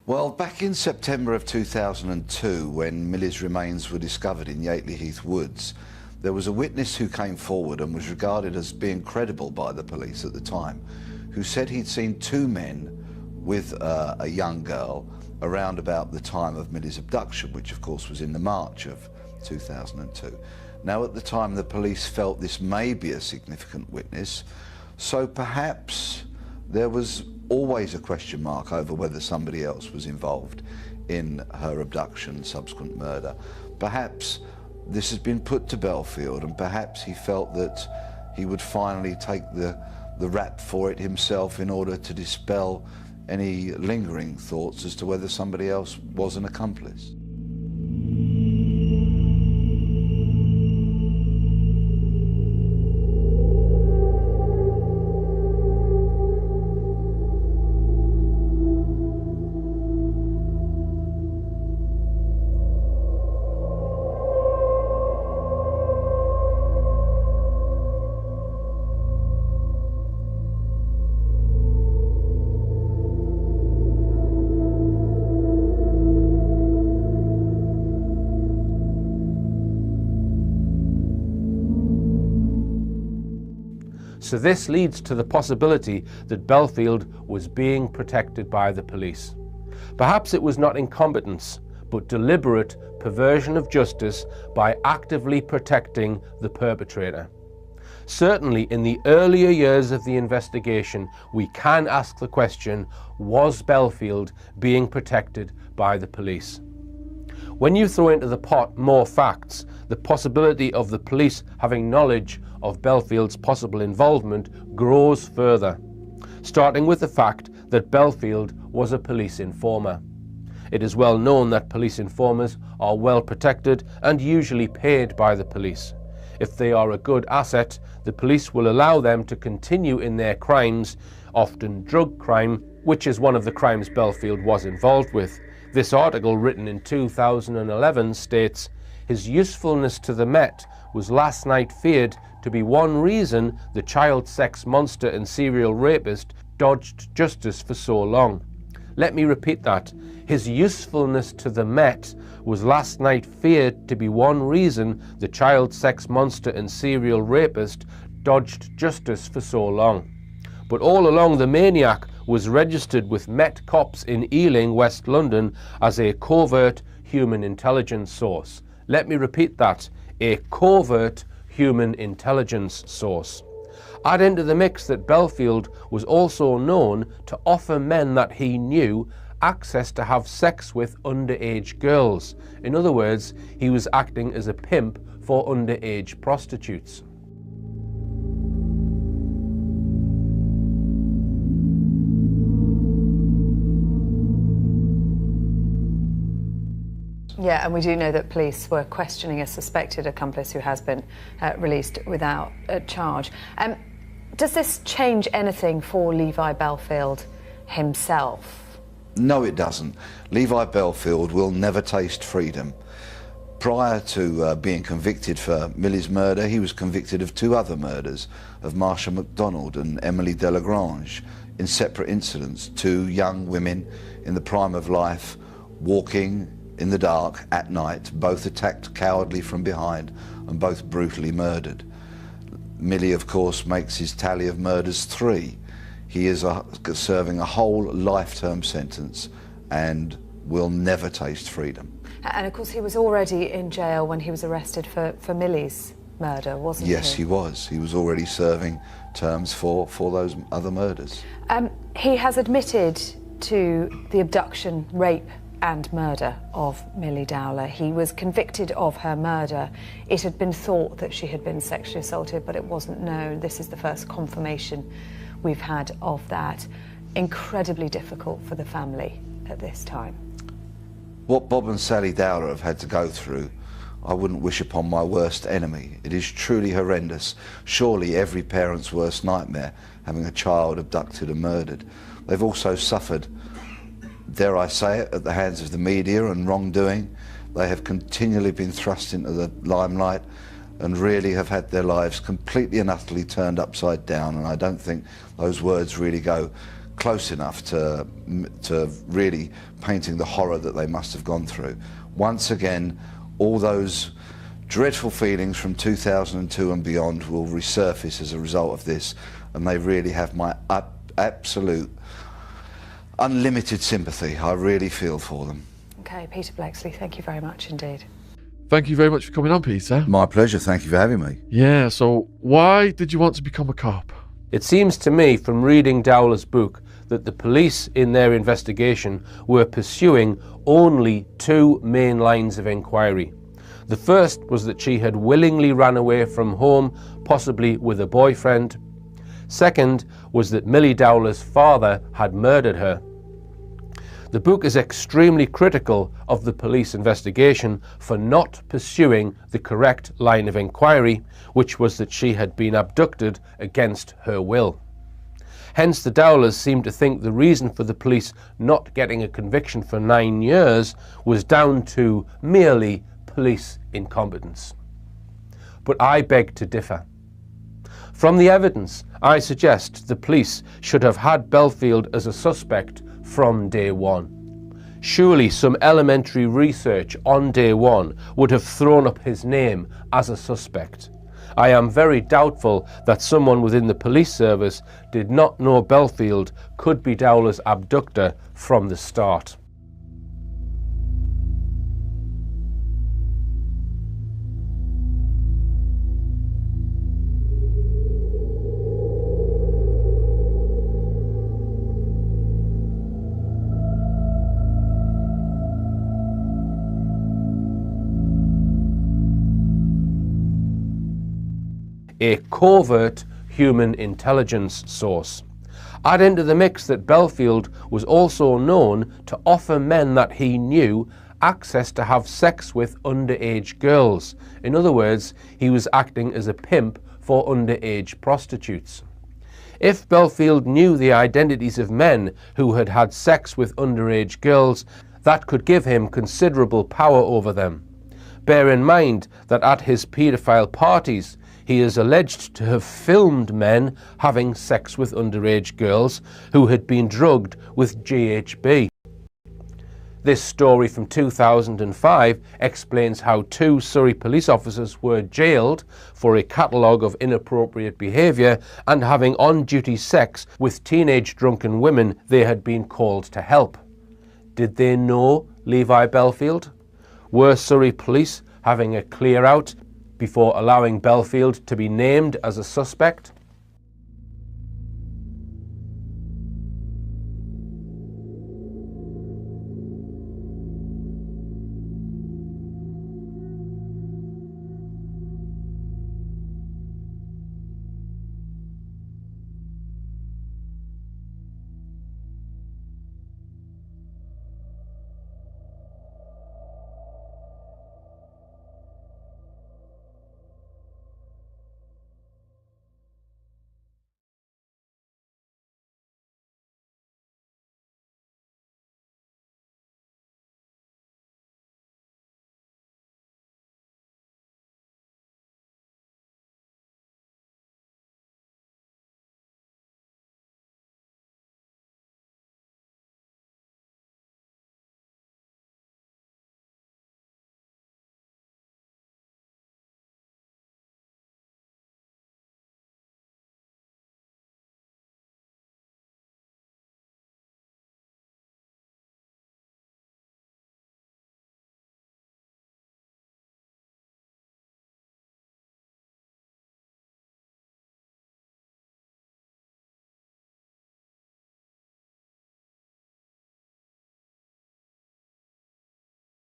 Well, back in September of 2002, when Millie's remains were discovered in Yateley Heath Woods, there was a witness who came forward and was regarded as being credible by the police at the time, who said he'd seen two men with a young girl around about the time of Millie's abduction, which of course was in the March of 2002. Now, at the time, the police felt this may be a significant witness, so perhaps there was always a question mark over whether somebody else was involved in her abduction, subsequent murder. Perhaps this has been put to Belfield, and perhaps he felt that he would finally take the rap for it himself in order to dispel any lingering thoughts as to whether somebody else was an accomplice. So this leads to the possibility that Belfield was being protected by the police. Perhaps it was not incompetence, but deliberate perversion of justice by actively protecting the perpetrator. Certainly in the earlier years of the investigation, we can ask the question, was Belfield being protected by the police? When you throw into the pot more facts, the possibility of the police having knowledge of Belfield's possible involvement grows further, starting with the fact that Belfield was a police informer. It is well known that police informers are well protected and usually paid by the police. If they are a good asset, the police will allow them to continue in their crimes, often drug crime, which is one of the crimes Belfield was involved with. This article, written in 2011, states, "His usefulness to the Met was last night feared to be one reason the child sex monster and serial rapist dodged justice for so long." Let me repeat that. His usefulness to the Met was last night feared to be one reason the child sex monster and serial rapist dodged justice for so long. But all along, the maniac was registered with Met cops in Ealing, West London, as a covert human intelligence source. Let me repeat that, a covert human intelligence source. Add into the mix that Belfield was also known to offer men that he knew access to have sex with underage girls. In other words, he was acting as a pimp for underage prostitutes. Yeah, and we do know that police were questioning a suspected accomplice who has been released without a charge. Does this change anything for Levi Belfield himself? No, it doesn't. Levi Belfield will never taste freedom. Prior to being convicted for Millie's murder, he was convicted of two other murders, of Marsha MacDonald and Emily Delagrange, in separate incidents. Two young women in the prime of life, walking in the dark at night, both attacked cowardly from behind and both brutally murdered. Millie, of course, makes his tally of murders 3. He is serving a whole life-term sentence and will never taste freedom. And of course he was already in jail when he was arrested for Millie's murder, wasn't he? Yes, he was. He was already serving terms for those other murders. He has admitted to the abduction, rape and murder of Millie Dowler. He was convicted of her murder. It had been thought that she had been sexually assaulted, but it wasn't known. This is the first confirmation we've had of that. Incredibly difficult for the family at this time. What Bob and Sally Dowler have had to go through, I wouldn't wish upon my worst enemy. It is truly horrendous. Surely every parent's worst nightmare, having a child abducted and murdered. They've also suffered, dare I say it, at the hands of the media and wrongdoing. They have continually been thrust into the limelight and really have had their lives completely and utterly turned upside down, and I don't think those words really go close enough to really painting the horror that they must have gone through. Once again, all those dreadful feelings from 2002 and beyond will resurface as a result of this, and they really have my absolute unlimited sympathy. I really feel for them. Okay, Peter Bleksley, thank you very much indeed. Thank you very much for coming on, Peter. My pleasure, thank you for having me. Yeah, so why did you want to become a cop? It seems to me from reading Dowler's book that the police in their investigation were pursuing only two main lines of inquiry. The first was that she had willingly ran away from home, possibly with a boyfriend. Second was that Millie Dowler's father had murdered her. The book is extremely critical of the police investigation for not pursuing the correct line of inquiry, which was that she had been abducted against her will. Hence, the Dowlers seem to think the reason for the police not getting a conviction for 9 years was down to merely police incompetence. But I beg to differ. From the evidence, I suggest the police should have had Belfield as a suspect from day one. Surely some elementary research on day one would have thrown up his name as a suspect. I am very doubtful that someone within the police service did not know Belfield could be Dowler's abductor from the start. A covert human intelligence source. Add into the mix that Belfield was also known to offer men that he knew access to have sex with underage girls. In other words, he was acting as a pimp for underage prostitutes. If Belfield knew the identities of men who had had sex with underage girls, that could give him considerable power over them. Bear in mind that at his paedophile parties, he is alleged to have filmed men having sex with underage girls who had been drugged with GHB. This story from 2005 explains how 2 Surrey police officers were jailed for a catalogue of inappropriate behaviour and having on-duty sex with teenage drunken women they had been called to help. Did they know Levi Belfield? Were Surrey police having a clear out before allowing Belfield to be named as a suspect?